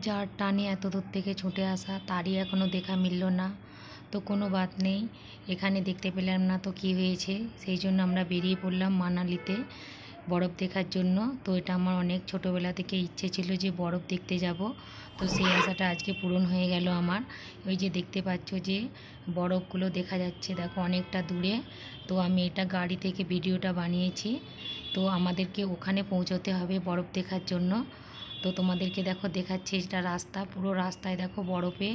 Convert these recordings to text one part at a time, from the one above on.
যার টানে এত দূর থেকে ছুটে আসা তারই এখনও দেখা মিলল না। তো কোনো বাত নেই, এখানে দেখতে পেলাম না তো কী হয়েছে, সেই জন্য আমরা বেরিয়ে পড়লাম মানালিতে বরফ দেখার জন্য। তো এটা আমার অনেক ছোটোবেলা থেকে ইচ্ছে ছিল যে বরফ দেখতে যাব, তো সেই আশাটা আজকে পূরণ হয়ে গেল আমার। ওই যে দেখতে পাচ্ছ যে বরফগুলো দেখা যাচ্ছে, দেখো অনেকটা দূরে। তো আমি এটা গাড়ি থেকে ভিডিওটা বানিয়েছি। তো আমাদেরকে ওখানে পৌঁছতে হবে বরফ দেখার জন্য। তো তোমাদেরকে দেখো দেখাচ্ছি, এটা রাস্তা, পুরো রাস্তায় দেখো বরফে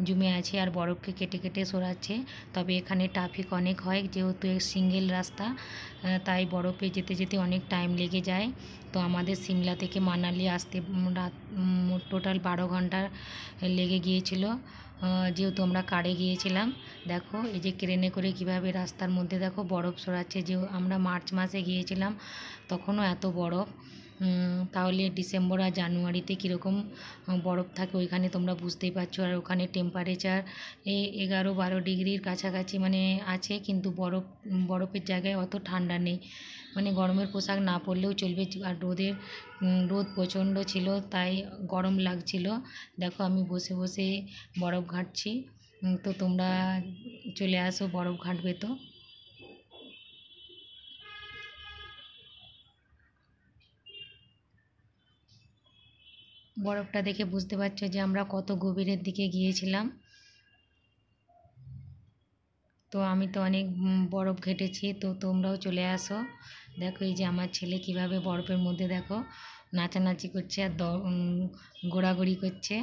জমে আছে আর বরফকে কেটে কেটে সরাচ্ছে। তবে এখানে ট্রাফিক অনেক হয়, যেহেতু সিঙ্গেল রাস্তা, তাই বরফে যেতে যেতে অনেক টাইম লেগে যায়। তো আমাদের সিমলা থেকে মানালি আসতে রাত টোটাল 12 ঘন্টা লেগে গিয়েছিল, যেহেতু আমরা কারে গিয়েছিলাম। দেখো এই যে ট্রেনে করে কিভাবে রাস্তার মধ্যে দেখো বরফ সরাচ্ছে। যে আমরা মার্চ মাসে গিয়েছিলাম তখনও এত বরফ, তাহলে ডিসেম্বর আর জানুয়ারিতে কীরকম বরফ থাকে ওইখানে তোমরা বুঝতেই পারছো। আর ওখানে টেম্পারেচার 11-12 ডিগ্রির কাছাকাছি মানে আছে, কিন্তু বরফের জায়গায় অত ঠান্ডা নেই, মানে গরমের পোশাক না পরলেও চলবে। আর রোদ প্রচণ্ড ছিল, তাই গরম লাগছিল। দেখো আমি বসে বসে বরফ ঘাঁটছি। তো তোমরা চলে আসো, বরফ ঘাঁটবে তো। বরফটা দেখে বুঝতে পারছো যে আমরা কত গভীরের দিকে গিয়েছিলাম। তো আমি তো অনেক বরফ ঘেঁটেছি, তো তোমরাও চলে আসো। দেখো এই যে আমার ছেলে কিভাবে বরফের মধ্যে দেখো নাচানাচি করছে আর ঘোরাঘুরি করছে।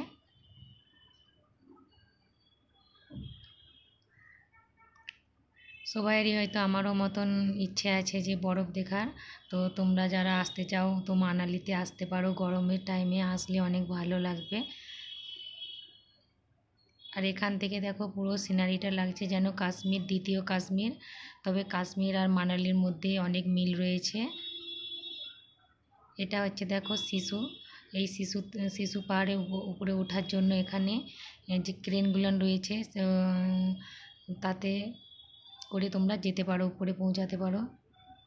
সবাইয়েরই হয়তো আমারও মতন ইচ্ছে আছে যে বরফ দেখার। তো তোমরা যারা আসতে চাও তো মানালিতে আসতে পারো, গরমের টাইমে আসলে অনেক ভালো লাগবে। আর এখান থেকে দেখো পুরো সিনারিটা লাগছে যেন কাশ্মীর, দ্বিতীয় কাশ্মীর। তবে কাশ্মীর আর মানালির মধ্যে অনেক মিল রয়েছে। এটা হচ্ছে দেখো শিশু, এই শিশু পাহাড়ে উপরে ওঠার জন্য এখানে যে ক্রেনগুলো রয়েছে, তাতে করে তোমরা যেতে পারো, উপরে পৌঁছাতে পারো।